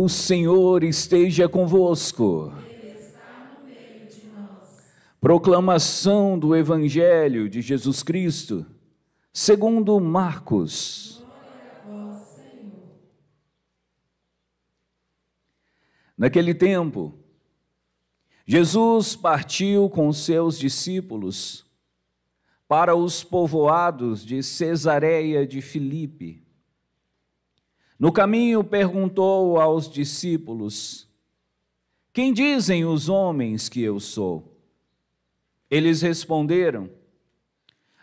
O Senhor esteja convosco. Ele está no meio de nós. Proclamação do Evangelho de Jesus Cristo, segundo Marcos. Glória a vós, Senhor. Naquele tempo, Jesus partiu com seus discípulos para os povoados de Cesareia de Filipe. No caminho perguntou aos discípulos: quem dizem os homens que eu sou? Eles responderam: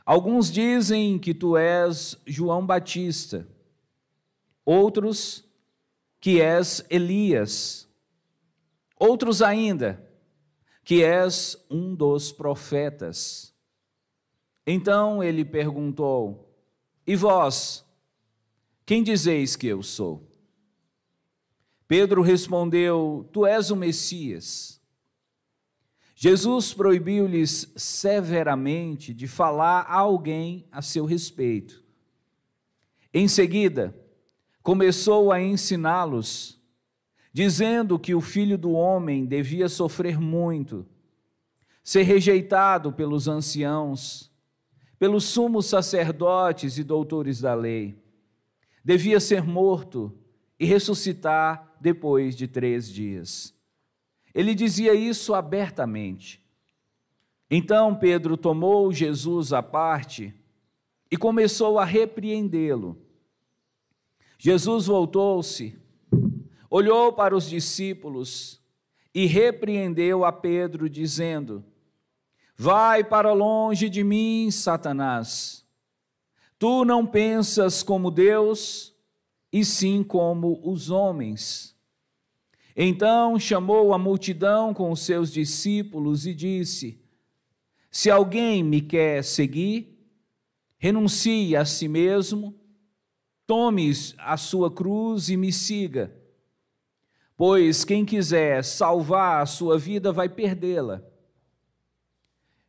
alguns dizem que tu és João Batista, outros que és Elias, outros ainda que és um dos profetas. Então ele perguntou: e vós, quem dizeis que eu sou? Pedro respondeu: tu és o Messias. Jesus proibiu-lhes severamente de falar a alguém a seu respeito. Em seguida, começou a ensiná-los, dizendo que o Filho do Homem devia sofrer muito, ser rejeitado pelos anciãos, pelos sumos sacerdotes e doutores da lei, devia ser morto e ressuscitar depois de 3 dias. Ele dizia isso abertamente. Então Pedro tomou Jesus à parte e começou a repreendê-lo. Jesus voltou-se, olhou para os discípulos e repreendeu a Pedro, dizendo: vai para longe de mim, Satanás. Tu não pensas como Deus, e sim como os homens. Então chamou a multidão com os seus discípulos e disse: se alguém me quer seguir, renuncie a si mesmo, tome a sua cruz e me siga. Pois quem quiser salvar a sua vida vai perdê-la.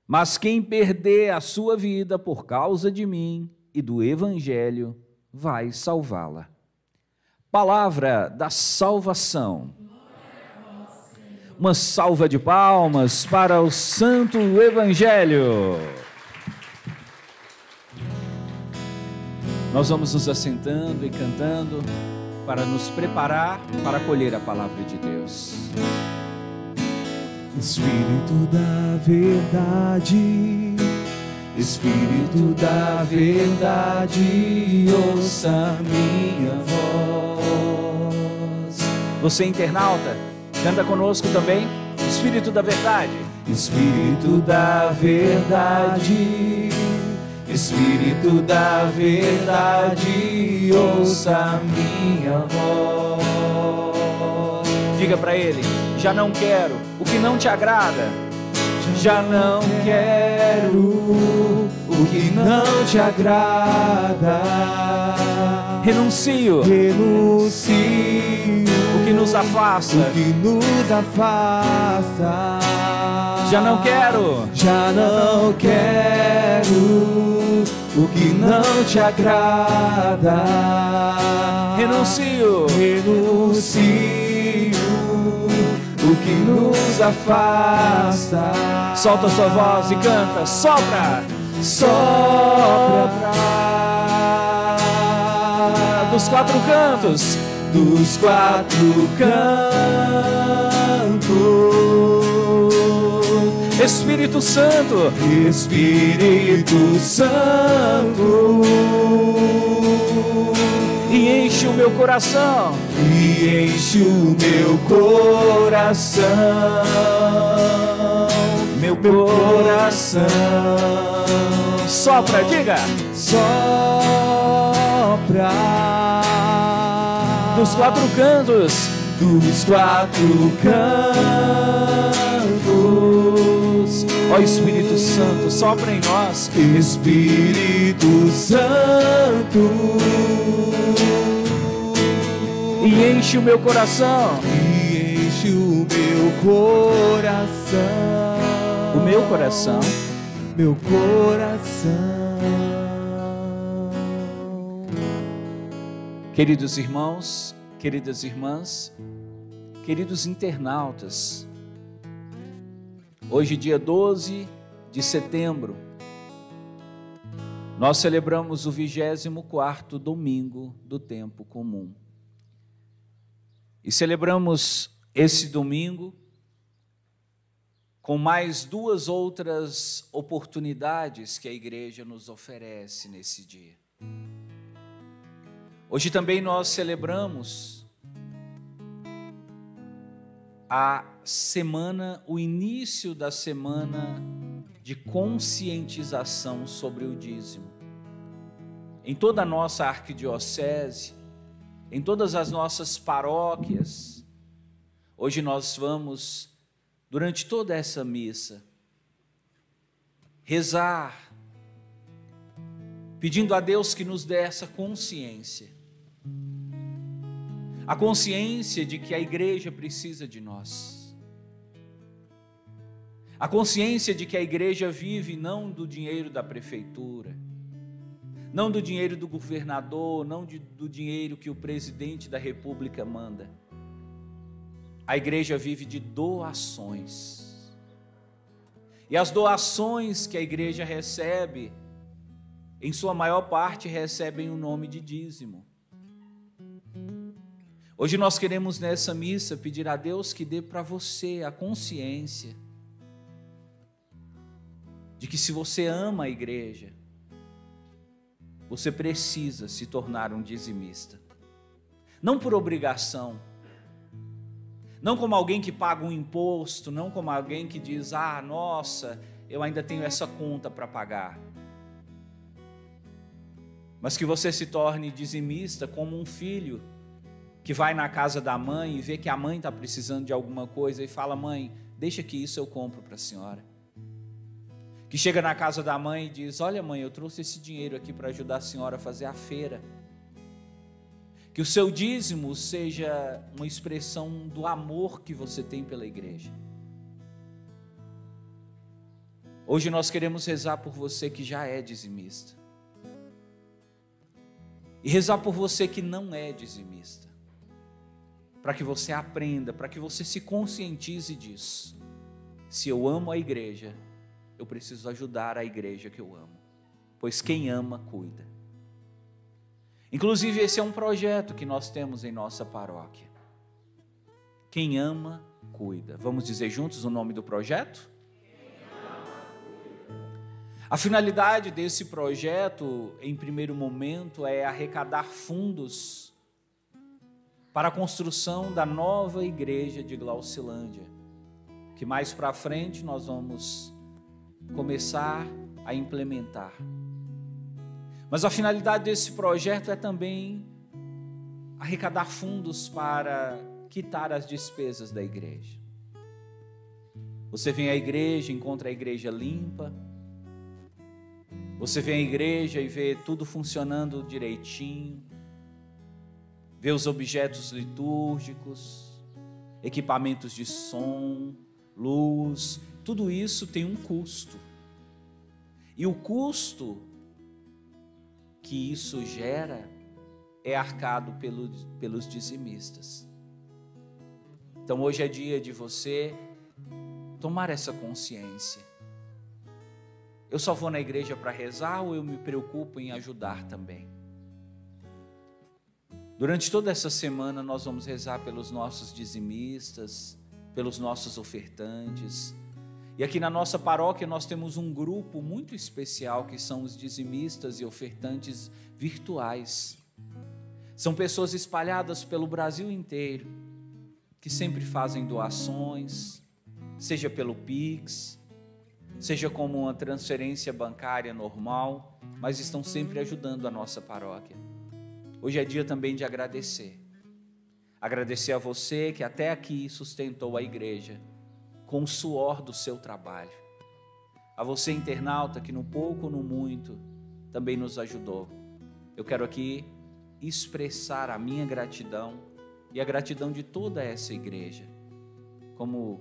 Mas quem perder a sua vida por causa de mim e do Evangelho, vai salvá-la. Palavra da salvação. Uma salva de palmas para o Santo Evangelho. Nós vamos nos assentando e cantando para nos preparar para acolher a palavra de Deus. Espírito da verdade, Espírito da verdade, ouça minha voz. Você, internauta, canta conosco também. Espírito da verdade. Espírito da verdade, Espírito da verdade, ouça minha voz. Diga para ele: já não quero o que não te agrada. Já não quero o que não te agrada. Renuncio Renuncio o que nos afasta. o que nos afasta. Já não quero o que não te agrada. Renuncio o que nos afasta. Solta a sua voz e canta. Sopra dos 4 cantos. Dos 4 cantos. Espírito Santo. Espírito Santo. E enche o meu coração. E enche o meu coração. Meu coração. Sopra, diga. Sopra. Dos 4 cantos. Dos 4 cantos. Ó Espírito Santo, sopra em nós. Espírito Santo. E enche o meu coração. E enche o meu coração. O meu coração. Meu coração. Queridos irmãos, Queridas irmãs, queridos internautas, hoje, dia 12 de setembro, nós celebramos o 24º domingo do tempo comum. E celebramos esse domingo com mais 2 outras oportunidades que a igreja nos oferece nesse dia. Hoje também nós celebramos o início da semana de conscientização sobre o dízimo. Em toda a nossa arquidiocese, em todas as nossas paróquias, hoje nós vamos, durante toda essa missa, rezar, pedindo a Deus que nos dê essa consciência. A consciência de que a igreja precisa de nós. A consciência de que a igreja vive não do dinheiro da prefeitura, não do dinheiro do governador, não do dinheiro que o presidente da república manda. A igreja vive de doações. E as doações que a igreja recebe, em sua maior parte, recebem o nome de dízimo. Hoje nós queremos nessa missa pedir a Deus que dê para você a consciência de que se você ama a igreja, você precisa se tornar um dizimista. Não por obrigação, não como alguém que paga um imposto, não como alguém que diz, nossa, eu ainda tenho essa conta para pagar. Mas que você se torne dizimista como um filho que vai na casa da mãe e vê que a mãe está precisando de alguma coisa e fala, mãe, deixa que isso eu compro para a senhora. Que chega na casa da mãe e diz, olha mãe, eu trouxe esse dinheiro aqui para ajudar a senhora a fazer a feira. Que o seu dízimo seja uma expressão do amor que você tem pela igreja. Hoje nós queremos rezar por você que já é dizimista. E rezar por você que não é dizimista. Para que você aprenda, para que você se conscientize disso. Se eu amo a igreja, eu preciso ajudar a igreja que eu amo. Pois quem ama, cuida. Inclusive, esse é um projeto que nós temos em nossa paróquia. Quem ama, cuida. Vamos dizer juntos o nome do projeto? A finalidade desse projeto, em primeiro momento, é arrecadar fundos para a construção da nova igreja de Glaucilândia, que mais para frente nós vamos começar a implementar. Mas a finalidade desse projeto é também arrecadar fundos para quitar as despesas da igreja. Você vem à igreja, encontra a igreja limpa. Você vem à igreja e vê tudo funcionando direitinho. Vê os objetos litúrgicos, equipamentos de som, luz, tudo isso tem um custo. E o custo que isso gera é arcado pelos dizimistas. Então hoje é dia de você tomar essa consciência. Eu só vou na igreja para rezar ou eu me preocupo em ajudar também? Durante toda essa semana nós vamos rezar pelos nossos dizimistas, pelos nossos ofertantes. E aqui na nossa paróquia nós temos um grupo muito especial que são os dizimistas e ofertantes virtuais. São pessoas espalhadas pelo Brasil inteiro, que sempre fazem doações, seja pelo Pix, seja como uma transferência bancária normal, mas estão sempre ajudando a nossa paróquia. Hoje é dia também de agradecer. Agradecer a você que até aqui sustentou a igreja com o suor do seu trabalho. A você, internauta, que no pouco ou no muito também nos ajudou. Eu quero aqui expressar a minha gratidão e a gratidão de toda essa igreja. Como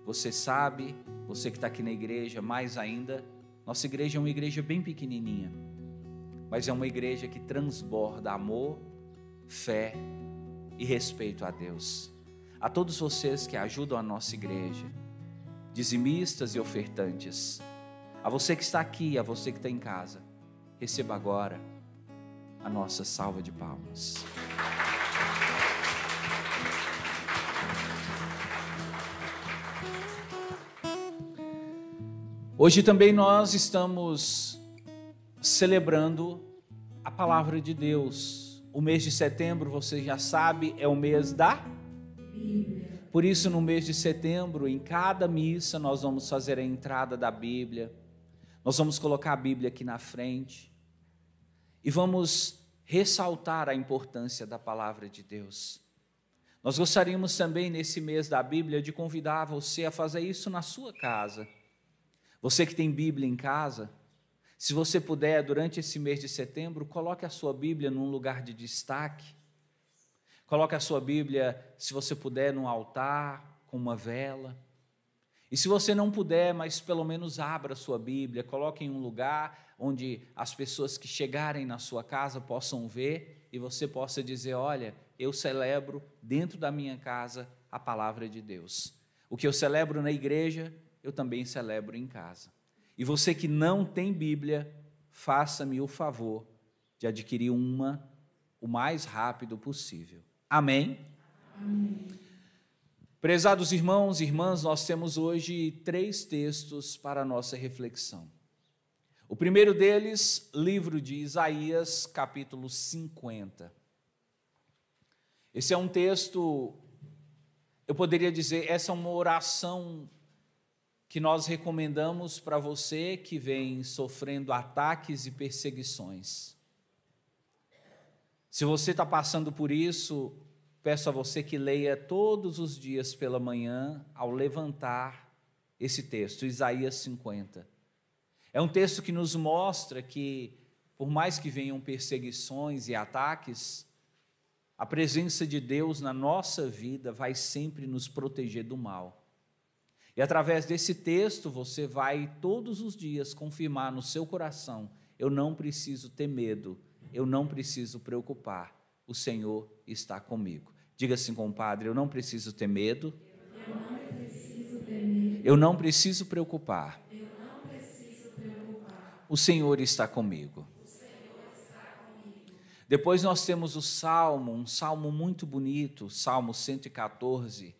você sabe, você que está aqui na igreja, mais ainda, nossa igreja é uma igreja bem pequenininha, mas é uma igreja que transborda amor, fé e respeito a Deus. A todos vocês que ajudam a nossa igreja, dizimistas e ofertantes, a você que está aqui, a você que está em casa, receba agora a nossa salva de palmas. Hoje também nós estamos celebrando a palavra de Deus. O mês de setembro, você já sabe, é o mês da Bíblia. Por isso, no mês de setembro, em cada missa, nós vamos fazer a entrada da Bíblia. Nós vamos colocar a Bíblia aqui na frente e vamos ressaltar a importância da palavra de Deus. Nós gostaríamos também, nesse mês da Bíblia, de convidar você a fazer isso na sua casa. Você que tem Bíblia em casa, se você puder, durante esse mês de setembro, coloque a sua Bíblia num lugar de destaque. Coloque a sua Bíblia, se você puder, num altar, com uma vela. E se você não puder, mas pelo menos abra a sua Bíblia, coloque em um lugar onde as pessoas que chegarem na sua casa possam ver e você possa dizer: olha, eu celebro dentro da minha casa a palavra de Deus. O que eu celebro na igreja, eu também celebro em casa. E você que não tem Bíblia, faça-me o favor de adquirir uma o mais rápido possível. Amém? Amém. Prezados irmãos e irmãs, nós temos hoje 3 textos para a nossa reflexão. O primeiro deles, livro de Isaías, capítulo 50. Esse é um texto, eu poderia dizer, essa é uma oração que nós recomendamos para você que vem sofrendo ataques e perseguições. Se você está passando por isso, peço a você que leia todos os dias pela manhã, ao levantar esse texto, Isaías 50. É um texto que nos mostra que, por mais que venham perseguições e ataques, a presença de Deus na nossa vida vai sempre nos proteger do mal. E através desse texto você vai todos os dias confirmar no seu coração: eu não preciso ter medo, eu não preciso preocupar, o Senhor está comigo. Diga assim, compadre: eu não preciso ter medo, eu não preciso preocupar, o Senhor está comigo. Depois nós temos o Salmo, um salmo muito bonito, Salmo 114.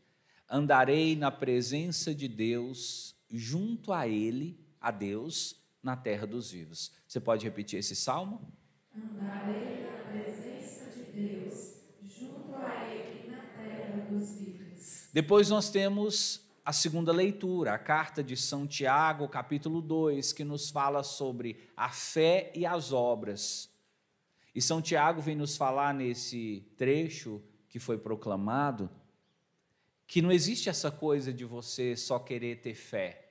Andarei na presença de Deus, junto a Ele, a Deus, na terra dos vivos. Você pode repetir esse salmo? Andarei na presença de Deus, junto a Ele, na terra dos vivos. Depois nós temos a segunda leitura, a carta de São Tiago, capítulo 2, que nos fala sobre a fé e as obras. E São Tiago vem nos falar nesse trecho que foi proclamado, que não existe essa coisa de você só querer ter fé.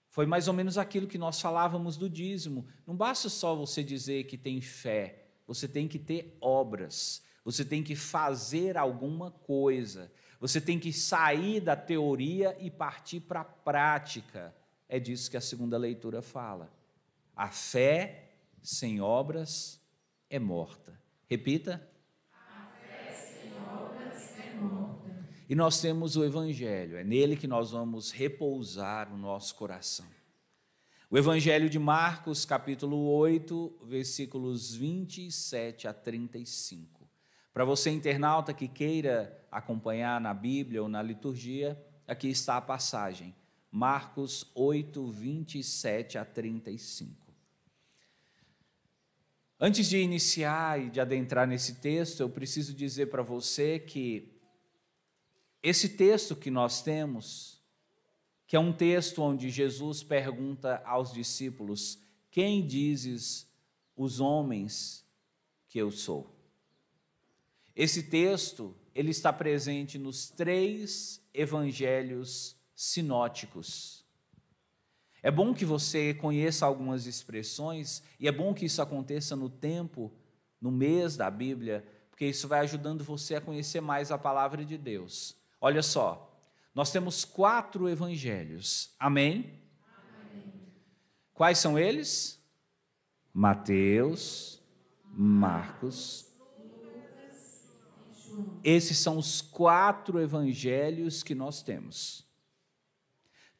Foi mais ou menos aquilo que nós falávamos do dízimo. Não basta só você dizer que tem fé, você tem que ter obras, você tem que fazer alguma coisa, você tem que sair da teoria e partir para a prática. É disso que a segunda leitura fala. A fé sem obras é morta. Repita. E nós temos o Evangelho, é nele que nós vamos repousar o nosso coração. O Evangelho de Marcos, capítulo 8, versículos 27 a 35. Para você, internauta, que queira acompanhar na Bíblia ou na liturgia, aqui está a passagem. Marcos 8, 27 a 35. Antes de iniciar e de adentrar nesse texto, eu preciso dizer para você que esse texto que nós temos, que é um texto onde Jesus pergunta aos discípulos: quem dizes os homens que eu sou? Esse texto, ele está presente nos 3 evangelhos sinóticos. É bom que você conheça algumas expressões, e é bom que isso aconteça no tempo, no mês da Bíblia, porque isso vai ajudando você a conhecer mais a palavra de Deus. Olha só, nós temos 4 evangelhos, amém? Amém. Quais são eles? Mateus, Marcos, Esses são os 4 evangelhos que nós temos.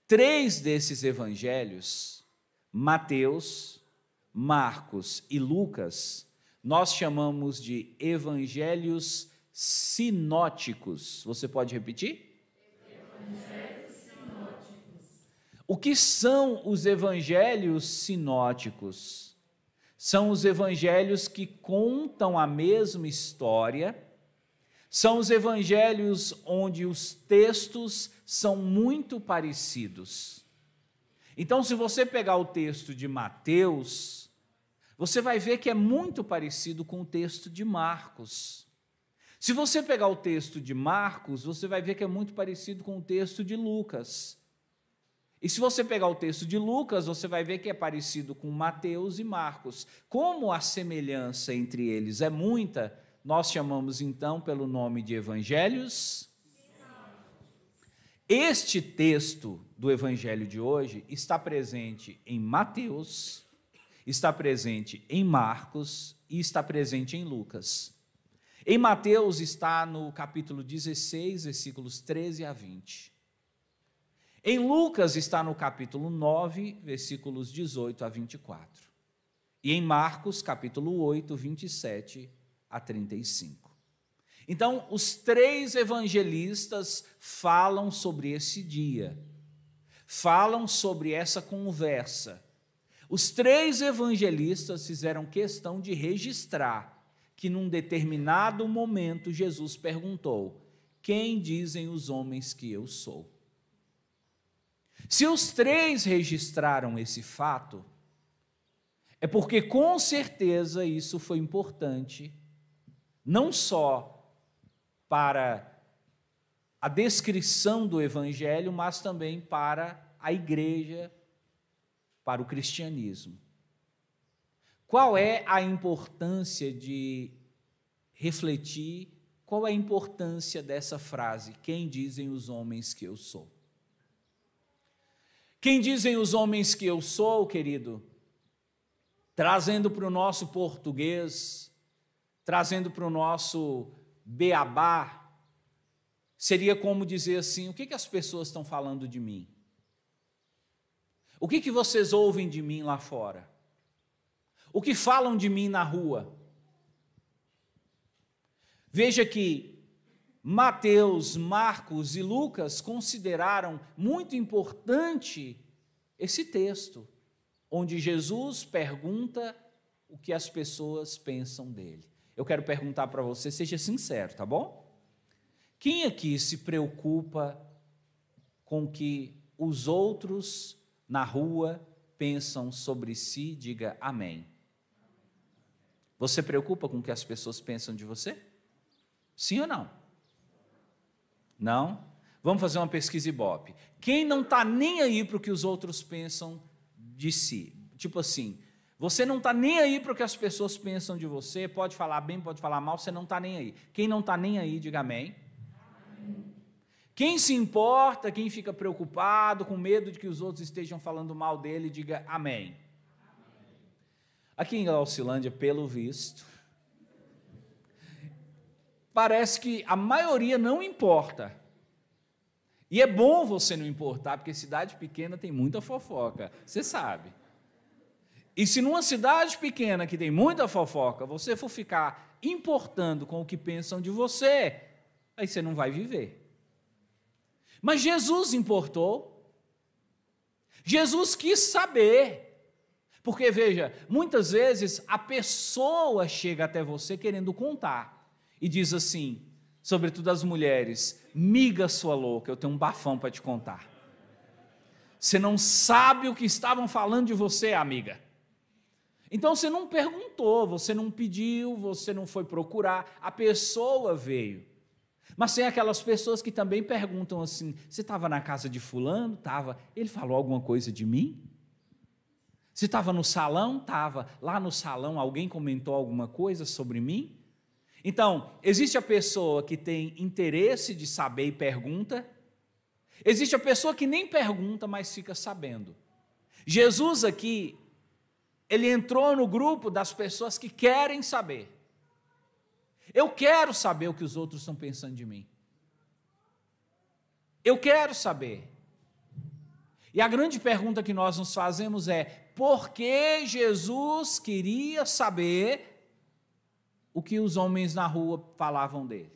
3 desses evangelhos, Mateus, Marcos e Lucas, nós chamamos de evangelhos sinóticos. Você pode repetir? Evangelhos sinóticos. O que são os evangelhos sinóticos? São os evangelhos que contam a mesma história, são os evangelhos onde os textos são muito parecidos. Então, se você pegar o texto de Mateus, você vai ver que é muito parecido com o texto de Marcos. Se você pegar o texto de Marcos, você vai ver que é muito parecido com o texto de Lucas. E se você pegar o texto de Lucas, você vai ver que é parecido com Mateus e Marcos. Como a semelhança entre eles é muita, nós chamamos então pelo nome de evangelhos. Este texto do evangelho de hoje está presente em Mateus, está presente em Marcos e está presente em Lucas. Em Mateus está no capítulo 16, versículos 13 a 20. Em Lucas está no capítulo 9, versículos 18 a 24. E em Marcos, capítulo 8, 27 a 35. Então, os 3 evangelistas falam sobre esse dia, falam sobre essa conversa. Os 3 evangelistas fizeram questão de registrar que num determinado momento Jesus perguntou: quem dizem os homens que eu sou? Se os 3 registraram esse fato, é porque com certeza isso foi importante, não só para a descrição do evangelho, mas também para a igreja, para o cristianismo. Qual é a importância de refletir? Qual é a importância dessa frase? Quem dizem os homens que eu sou? Quem dizem os homens que eu sou, querido? Trazendo para o nosso português, trazendo para o nosso beabá, seria como dizer assim: o que as pessoas estão falando de mim? O que vocês ouvem de mim lá fora? O que falam de mim na rua? Veja que Mateus, Marcos e Lucas consideraram muito importante esse texto, onde Jesus pergunta o que as pessoas pensam dele. Eu quero perguntar para você, seja sincero, tá bom? Quem aqui se preocupa com o que os outros na rua pensam sobre si? Diga amém. Você preocupa com o que as pessoas pensam de você? Sim ou não? Não? Vamos fazer uma pesquisa Ibope. Quem não está nem aí para o que os outros pensam de si? Tipo assim, você não está nem aí para o que as pessoas pensam de você, pode falar bem, pode falar mal, você não está nem aí. Quem não está nem aí, diga amém. Quem se importa, quem fica preocupado, com medo de que os outros estejam falando mal dele, diga amém. Aqui em Alcilândia, pelo visto, parece que a maioria não importa. E é bom você não importar, porque cidade pequena tem muita fofoca, você sabe. E se numa cidade pequena que tem muita fofoca, você for ficar importando com o que pensam de você, aí você não vai viver. Mas Jesus importou. Jesus quis saber. Porque, veja, muitas vezes a pessoa chega até você querendo contar e diz assim, sobretudo as mulheres: miga sua louca, eu tenho um bafão para te contar. Você não sabe o que estavam falando de você, amiga. Então você não perguntou, você não pediu, você não foi procurar, a pessoa veio. Mas tem aquelas pessoas que também perguntam assim: você estava na casa de fulano? Estava. Ele falou alguma coisa de mim? Você estava no salão? Estava. Lá no salão alguém comentou alguma coisa sobre mim? Então, existe a pessoa que tem interesse de saber e pergunta. Existe a pessoa que nem pergunta, mas fica sabendo. Jesus aqui, ele entrou no grupo das pessoas que querem saber. Eu quero saber o que os outros estão pensando de mim. Eu quero saber. E a grande pergunta que nós nos fazemos é: por que Jesus queria saber o que os homens na rua falavam dele?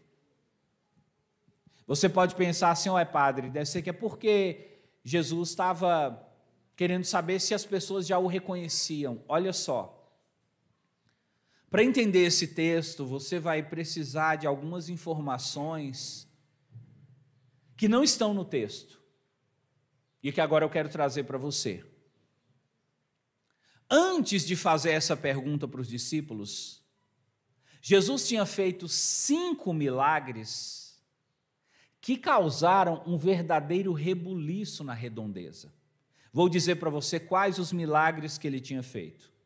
Você pode pensar assim: ué, padre, deve ser que é porque Jesus estava querendo saber se as pessoas já o reconheciam. Olha só. Para entender esse texto, você vai precisar de algumas informações que não estão no texto e que agora eu quero trazer para você. Antes de fazer essa pergunta para os discípulos, Jesus tinha feito 5 milagres que causaram um verdadeiro rebuliço na redondeza. Vou dizer para você quais os milagres que ele tinha feito.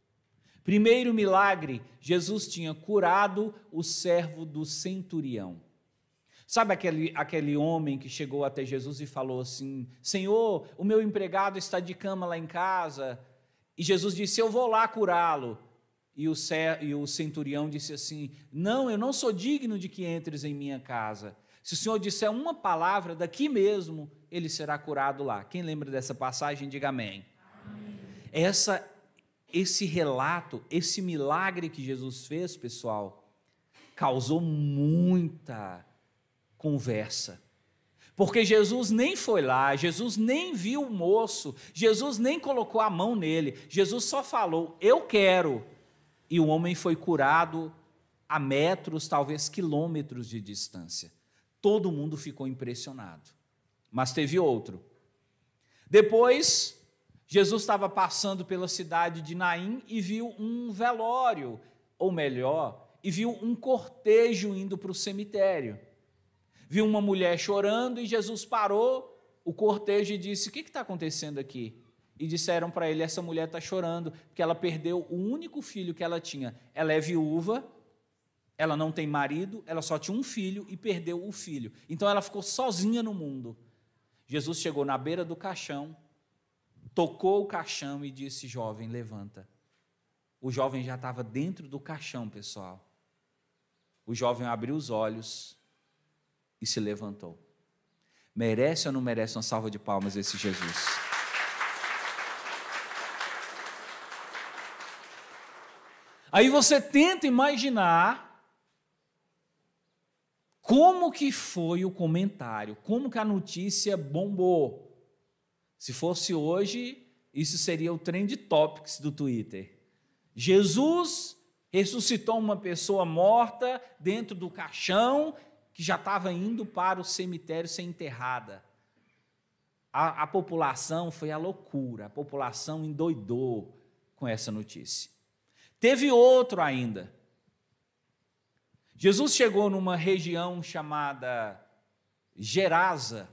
Primeiro milagre, Jesus tinha curado o servo do centurião. Sabe aquele homem que chegou até Jesus e falou assim: Senhor, o meu empregado está de cama lá em casa. E Jesus disse: eu vou lá curá-lo. E o centurião disse assim: não, eu não sou digno de que entres em minha casa. Se o Senhor disser uma palavra, daqui mesmo ele será curado lá. Quem lembra dessa passagem, diga amém. Amém. Esse relato, esse milagre que Jesus fez, pessoal, causou muita conversa. Porque Jesus nem foi lá, Jesus nem viu o moço, Jesus nem colocou a mão nele, Jesus só falou: eu quero. E o homem foi curado a metros, talvez quilômetros de distância. Todo mundo ficou impressionado. Mas teve outro. Depois, Jesus estava passando pela cidade de Naim e viu um velório, ou melhor, e viu um cortejo indo para o cemitério. Viu uma mulher chorando e Jesus parou o cortejo e disse: o que está acontecendo aqui? E disseram para ele: essa mulher está chorando porque ela perdeu o único filho que ela tinha. Ela é viúva, ela não tem marido, ela só tinha um filho e perdeu o filho. Então ela ficou sozinha no mundo. Jesus chegou na beira do caixão, tocou o caixão e disse: jovem, levanta. O jovem já estava dentro do caixão, pessoal. O jovem abriu os olhos e se levantou. Merece ou não merece uma salva de palmas esse Jesus? Aí você tenta imaginar como que foi o comentário, como que a notícia bombou. Se fosse hoje, isso seria o trend topics do Twitter. Jesus ressuscitou uma pessoa morta dentro do caixão que já estava indo para o cemitério ser enterrada. A população foi à loucura, a população endoidou com essa notícia. Teve outro ainda. Jesus chegou numa região chamada Gerasa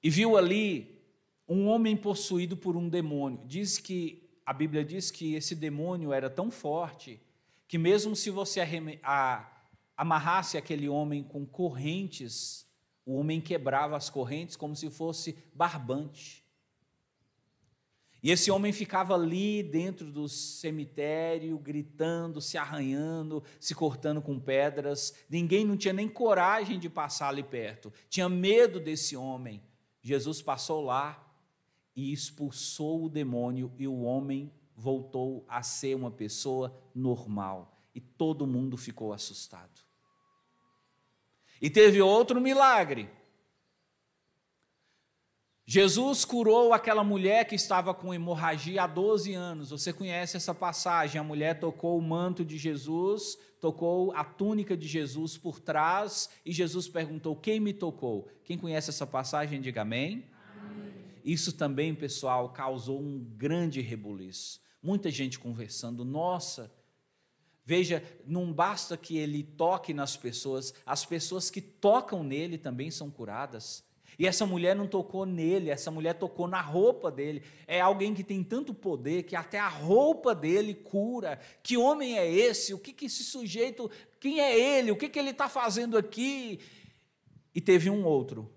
e viu ali um homem possuído por um demônio. A Bíblia diz que esse demônio era tão forte que mesmo se você amarrasse aquele homem com correntes, o homem quebrava as correntes como se fosse barbante. E esse homem ficava ali dentro do cemitério, gritando, se arranhando, se cortando com pedras. Ninguém não tinha nem coragem de passar ali perto. Tinha medo desse homem. Jesus passou lá e expulsou o demônio e o homem voltou a ser uma pessoa normal. E todo mundo ficou assustado. E teve outro milagre. Jesus curou aquela mulher que estava com hemorragia há 12 anos. Você conhece essa passagem? A mulher tocou o manto de Jesus, tocou a túnica de Jesus por trás, e Jesus perguntou: quem me tocou? Quem conhece essa passagem, diga amém. Amém. Isso também, pessoal, causou um grande rebuliço. Muita gente conversando: nossa, veja, não basta que ele toque nas pessoas, as pessoas que tocam nele também são curadas. E essa mulher não tocou nele, essa mulher tocou na roupa dele. É alguém que tem tanto poder que até a roupa dele cura. Que homem é esse? O que esse sujeito, quem é ele? O que ele está fazendo aqui? E teve um outro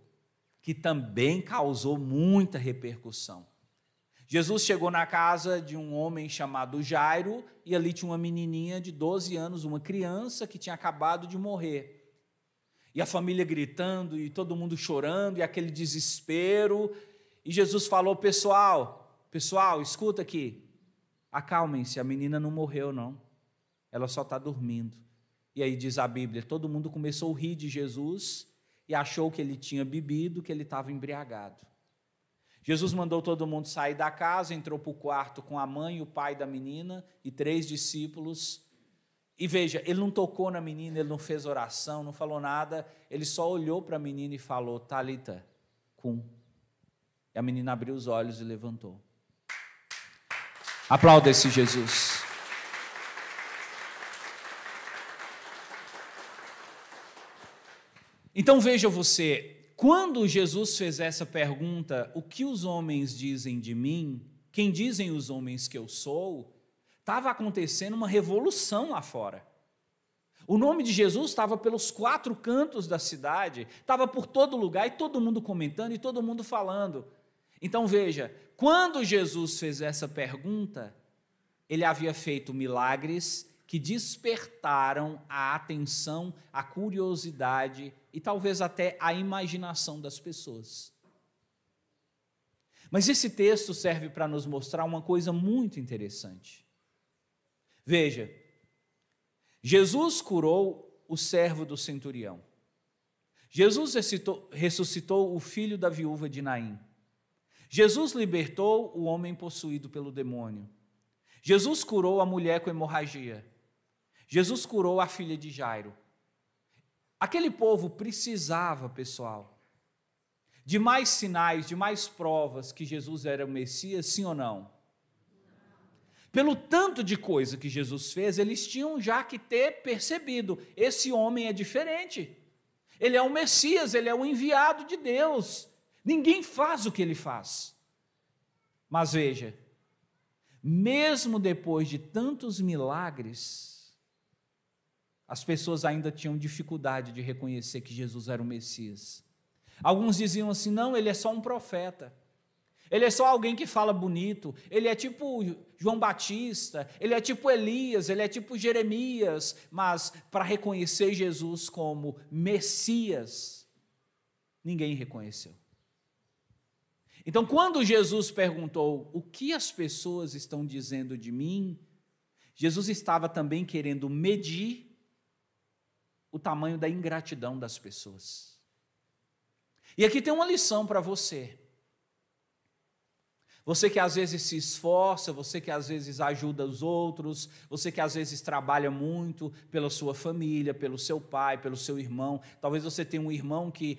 que também causou muita repercussão. Jesus chegou na casa de um homem chamado Jairo, e ali tinha uma menininha de 12 anos, uma criança que tinha acabado de morrer. E a família gritando, e todo mundo chorando, e aquele desespero. E Jesus falou: pessoal, escuta aqui, acalmem-se, a menina não morreu não, ela só está dormindo. E aí diz a Bíblia, todo mundo começou a rir de Jesus, e achou que ele tinha bebido, que ele estava embriagado. Jesus mandou todo mundo sair da casa, entrou para o quarto com a mãe e o pai da menina e 3 discípulos. E veja, ele não tocou na menina, ele não fez oração, não falou nada, ele só olhou para a menina e falou: Talita cum. E a menina abriu os olhos e levantou. Aplauda esse Jesus. Então veja você, quando Jesus fez essa pergunta, o que os homens dizem de mim, quem dizem os homens que eu sou, estava acontecendo uma revolução lá fora. O nome de Jesus estava pelos 4 cantos da cidade, estava por todo lugar, e todo mundo comentando, e todo mundo falando. Então veja, quando Jesus fez essa pergunta, ele havia feito milagres que despertaram a atenção, a curiosidade e talvez até a imaginação das pessoas. Mas esse texto serve para nos mostrar uma coisa muito interessante. Veja, Jesus curou o servo do centurião. Jesus ressuscitou o filho da viúva de Naim. Jesus libertou o homem possuído pelo demônio. Jesus curou a mulher com hemorragia. Jesus curou a filha de Jairo. Aquele povo precisava, pessoal, de mais sinais, de mais provas que Jesus era o Messias, sim ou não? Pelo tanto de coisa que Jesus fez, eles tinham já que ter percebido, esse homem é diferente. Ele é o Messias, ele é o enviado de Deus. Ninguém faz o que ele faz. Mas veja, mesmo depois de tantos milagres, as pessoas ainda tinham dificuldade de reconhecer que Jesus era o Messias. Alguns diziam assim: não, ele é só um profeta, ele é só alguém que fala bonito, ele é tipo João Batista, ele é tipo Elias, ele é tipo Jeremias, mas para reconhecer Jesus como Messias, ninguém reconheceu. Então, quando Jesus perguntou: o que as pessoas estão dizendo de mim? Jesus estava também querendo medir o tamanho da ingratidão das pessoas. E aqui tem uma lição para você. Você que às vezes se esforça, você que às vezes ajuda os outros, você que às vezes trabalha muito pela sua família, pelo seu pai, pelo seu irmão. Talvez você tenha um irmão que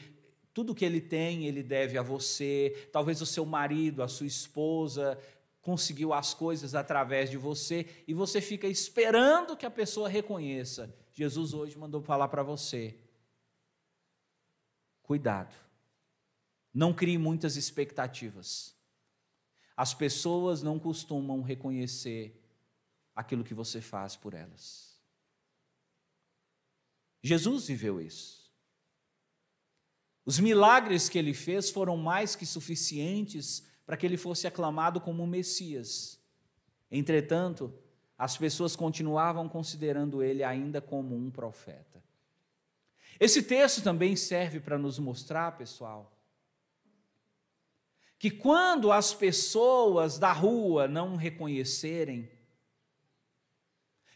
tudo que ele tem, ele deve a você. Talvez o seu marido, a sua esposa conseguiu as coisas através de você e você fica esperando que a pessoa reconheça. Jesus hoje mandou falar para você: cuidado, não crie muitas expectativas. As pessoas não costumam reconhecer aquilo que você faz por elas. Jesus viveu isso. Os milagres que ele fez foram mais que suficientes para que ele fosse aclamado como Messias. Entretanto, as pessoas continuavam considerando ele ainda como um profeta. Esse texto também serve para nos mostrar, pessoal, que quando as pessoas da rua não reconhecerem,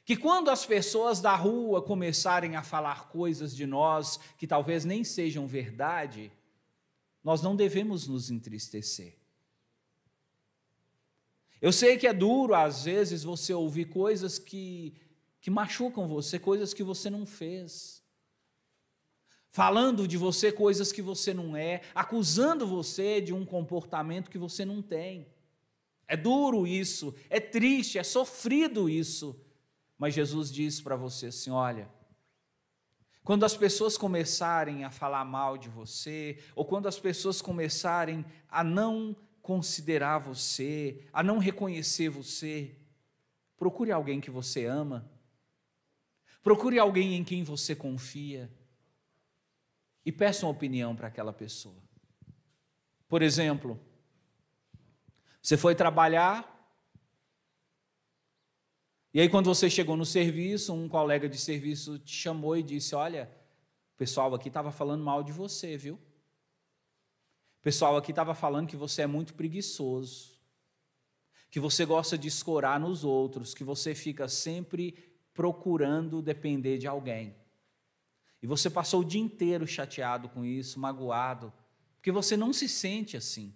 que quando as pessoas da rua começarem a falar coisas de nós que talvez nem sejam verdade, nós não devemos nos entristecer. Eu sei que é duro, às vezes, você ouvir coisas que machucam você, coisas que você não fez, falando de você coisas que você não é, acusando você de um comportamento que você não tem. É duro isso, é triste, é sofrido isso, mas Jesus diz para você assim: olha, quando as pessoas começarem a falar mal de você, ou quando as pessoas começarem a não considerar você, a não reconhecer você, procure alguém que você ama, procure alguém em quem você confia e peça uma opinião para aquela pessoa. Por exemplo, Você foi trabalhar, e aí quando você chegou no serviço, um colega de serviço te chamou e disse: olha, o pessoal aqui estava falando mal de você, viu? O pessoal aqui estava falando que você é muito preguiçoso, que você gosta de escorar nos outros, que você fica sempre procurando depender de alguém. E você passou o dia inteiro chateado com isso, magoado, porque você não se sente assim.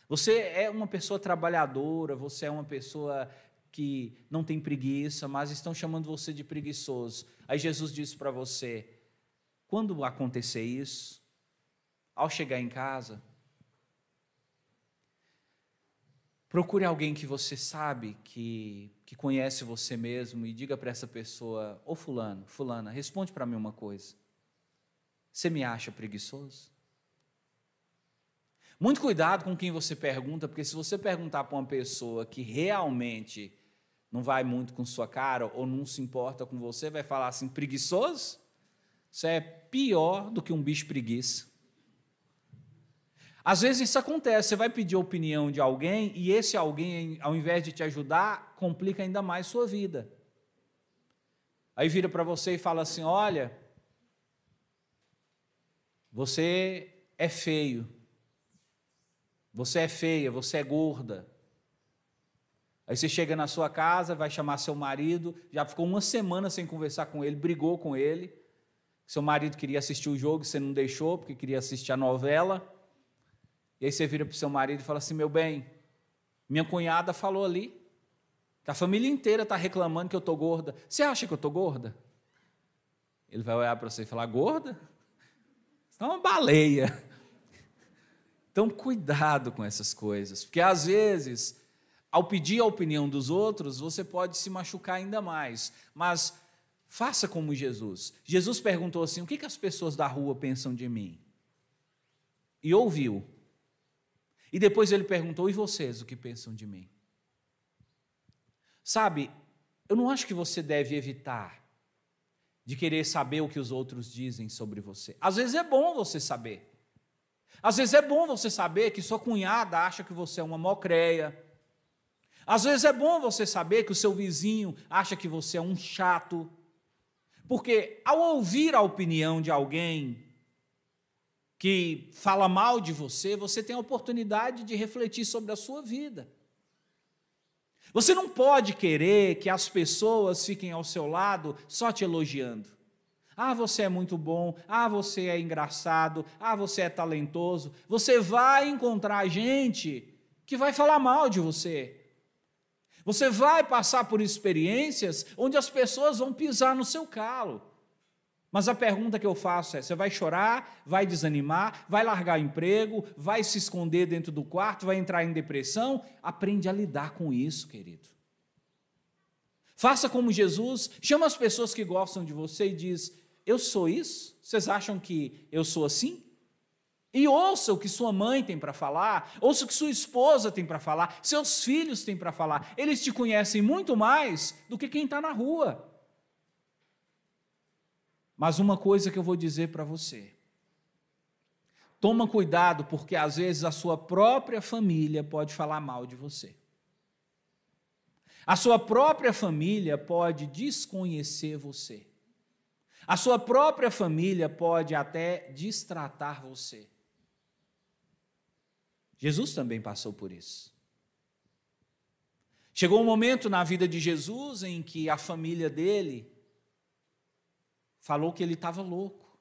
Você é uma pessoa trabalhadora, você é uma pessoa que não tem preguiça, mas estão chamando você de preguiçoso. Aí Jesus disse para você: quando acontecer isso, ao chegar em casa, procure alguém que você sabe que conhece você mesmo e diga para essa pessoa: ô fulano, fulana, responde para mim uma coisa. Você me acha preguiçoso? Muito cuidado com quem você pergunta, porque se você perguntar para uma pessoa que realmente não vai muito com sua cara ou não se importa com você, vai falar assim: preguiçoso? Isso é pior do que um bicho preguiça. Às vezes isso acontece, você vai pedir a opinião de alguém e esse alguém, ao invés de te ajudar, complica ainda mais sua vida. Aí vira para você e fala assim: olha, você é feio, você é feia, você é gorda. Aí você chega na sua casa, vai chamar seu marido, já ficou uma semana sem conversar com ele, brigou com ele, seu marido queria assistir o jogo, você não deixou, porque queria assistir a novela. E aí você vira para o seu marido e fala assim: meu bem, minha cunhada falou ali, que a família inteira está reclamando que eu estou gorda. Você acha que eu estou gorda? Ele vai olhar para você e falar: gorda? Você é uma baleia. Então, cuidado com essas coisas, porque às vezes, ao pedir a opinião dos outros, você pode se machucar ainda mais. Mas faça como Jesus. Jesus perguntou assim: o que as pessoas da rua pensam de mim? E ouviu. E depois ele perguntou: e vocês, o que pensam de mim? Sabe, eu não acho que você deve evitar de querer saber o que os outros dizem sobre você. Às vezes é bom você saber. Às vezes é bom você saber que sua cunhada acha que você é uma mocreia. Às vezes é bom você saber que o seu vizinho acha que você é um chato. Porque ao ouvir a opinião de alguém que fala mal de você, você tem a oportunidade de refletir sobre a sua vida. Você não pode querer que as pessoas fiquem ao seu lado só te elogiando. Ah, você é muito bom, ah, você é engraçado, ah, você é talentoso. Você vai encontrar gente que vai falar mal de você. Você vai passar por experiências onde as pessoas vão pisar no seu calo. Mas a pergunta que eu faço é: você vai chorar, vai desanimar, vai largar emprego, vai se esconder dentro do quarto, vai entrar em depressão? Aprende a lidar com isso, querido. Faça como Jesus, chama as pessoas que gostam de você e diz: eu sou isso? Vocês acham que eu sou assim? E ouça o que sua mãe tem para falar, ouça o que sua esposa tem para falar, seus filhos têm para falar. Eles te conhecem muito mais do que quem está na rua. Mas uma coisa que eu vou dizer para você: toma cuidado, porque às vezes a sua própria família pode falar mal de você. A sua própria família pode desconhecer você. A sua própria família pode até destratar você. Jesus também passou por isso. Chegou um momento na vida de Jesus em que a família dele falou que ele estava louco.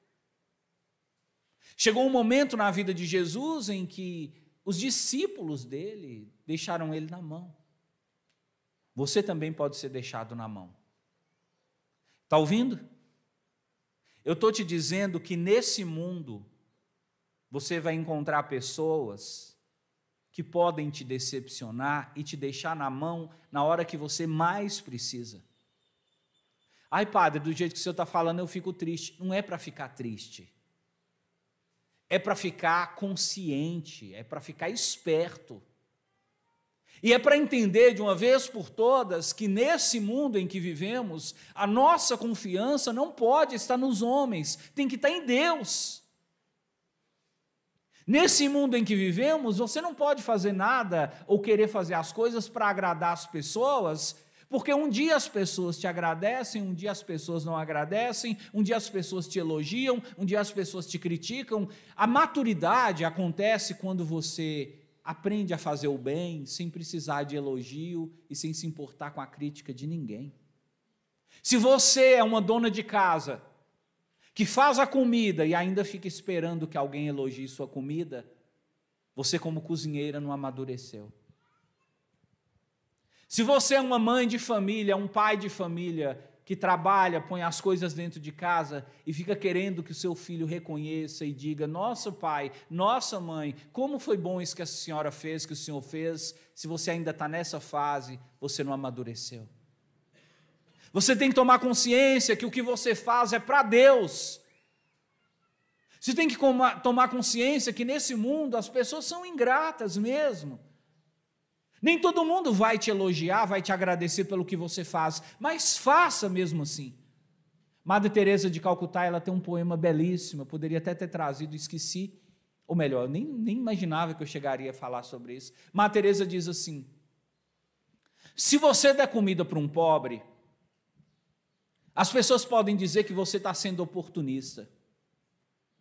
Chegou um momento na vida de Jesus em que os discípulos dele deixaram ele na mão. Você também pode ser deixado na mão. Está ouvindo? Eu estou te dizendo que nesse mundo você vai encontrar pessoas que podem te decepcionar e te deixar na mão na hora que você mais precisa. Ai, padre, do jeito que o senhor está falando eu fico triste. Não é para ficar triste. É para ficar consciente, é para ficar esperto. E é para entender de uma vez por todas que nesse mundo em que vivemos, a nossa confiança não pode estar nos homens, tem que estar em Deus. Nesse mundo em que vivemos, você não pode fazer nada ou querer fazer as coisas para agradar as pessoas, porque um dia as pessoas te agradecem, um dia as pessoas não agradecem, um dia as pessoas te elogiam, um dia as pessoas te criticam. A maturidade acontece quando você aprende a fazer o bem sem precisar de elogio e sem se importar com a crítica de ninguém. Se você é uma dona de casa que faz a comida e ainda fica esperando que alguém elogie sua comida, você como cozinheira não amadureceu. Se você é uma mãe de família, um pai de família, que trabalha, põe as coisas dentro de casa e fica querendo que o seu filho reconheça e diga: nossa pai, nossa mãe, como foi bom isso que a senhora fez, que o senhor fez, se você ainda está nessa fase, você não amadureceu. Você tem que tomar consciência que o que você faz é para Deus. Você tem que tomar consciência que nesse mundo as pessoas são ingratas mesmo. Nem todo mundo vai te elogiar, vai te agradecer pelo que você faz, mas faça mesmo assim. Madre Teresa de Calcutá, ela tem um poema belíssimo, eu poderia até ter trazido, esqueci, ou melhor, eu nem imaginava que eu chegaria a falar sobre isso. Madre Teresa diz assim: se você der comida para um pobre, as pessoas podem dizer que você está sendo oportunista.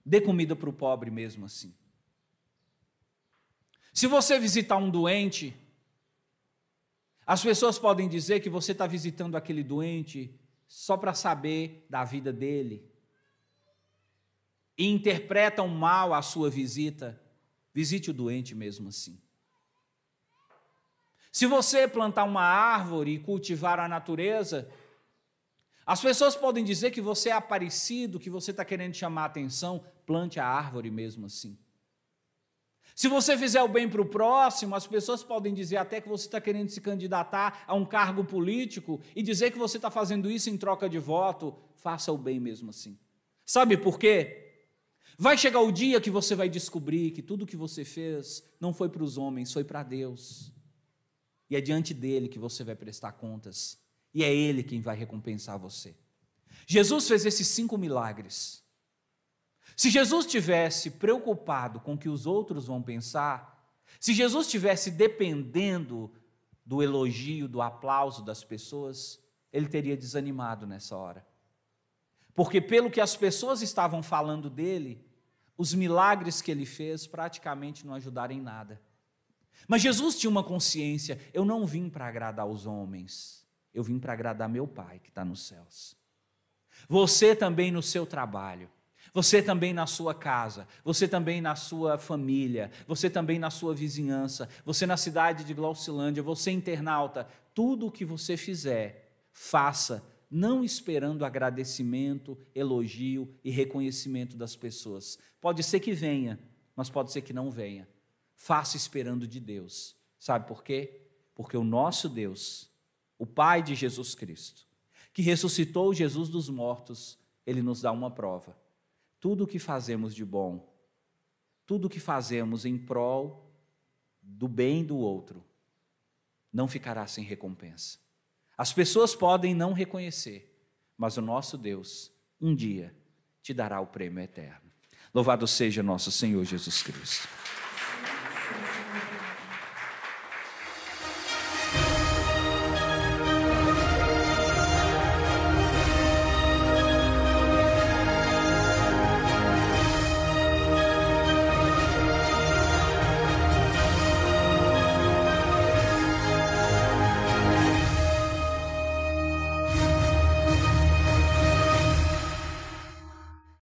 Dê comida para o pobre mesmo assim. Se você visitar um doente, as pessoas podem dizer que você está visitando aquele doente só para saber da vida dele. E interpretam mal a sua visita. Visite o doente mesmo assim. Se você plantar uma árvore e cultivar a natureza, as pessoas podem dizer que você é aparecido, que você está querendo chamar a atenção, plante a árvore mesmo assim. Se você fizer o bem para o próximo, as pessoas podem dizer até que você está querendo se candidatar a um cargo político e dizer que você está fazendo isso em troca de voto, faça o bem mesmo assim. Sabe por quê? Vai chegar o dia que você vai descobrir que tudo que você fez não foi para os homens, foi para Deus. E é diante dele que você vai prestar contas. E é Ele quem vai recompensar você. Jesus fez esses 5 milagres. Se Jesus tivesse preocupado com o que os outros vão pensar, se Jesus tivesse dependendo do elogio, do aplauso das pessoas, Ele teria desanimado nessa hora. Porque pelo que as pessoas estavam falando dele, os milagres que Ele fez praticamente não ajudaram em nada. Mas Jesus tinha uma consciência: eu não vim para agradar os homens, eu vim para agradar meu Pai que está nos céus. Você também no seu trabalho, você também na sua casa, você também na sua família, você também na sua vizinhança, você na cidade de Glaucilândia, você internauta, tudo o que você fizer, faça, não esperando agradecimento, elogio e reconhecimento das pessoas. Pode ser que venha, mas pode ser que não venha. Faça esperando de Deus. Sabe por quê? Porque o nosso Deus, o Pai de Jesus Cristo, que ressuscitou Jesus dos mortos, Ele nos dá uma prova. Tudo o que fazemos de bom, tudo o que fazemos em prol do bem do outro, não ficará sem recompensa. As pessoas podem não reconhecer, mas o nosso Deus, um dia, te dará o prêmio eterno. Louvado seja nosso Senhor Jesus Cristo.